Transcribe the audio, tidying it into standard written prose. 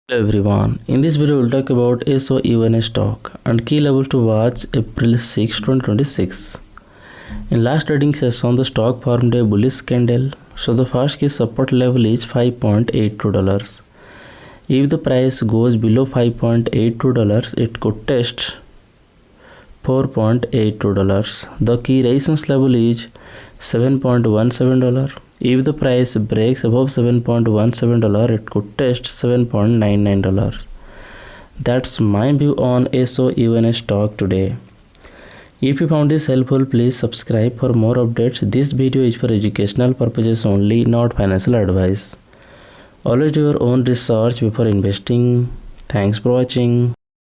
Hello everyone, in this video we'll talk about SOUN stock and key level to watch April 6, 2026. In last trading session, the stock formed a bullish candle, so the first key support level is $5.82. If the price goes below $5.82, it could test $4.82. The key resistance level is $7.17. If the price breaks above $7.17, it could test $7.99. That's my view on SOUN stock today. If you found this helpful, please subscribe for more updates. This video is for educational purposes only, not financial advice. Always do your own research before investing. Thanks for watching.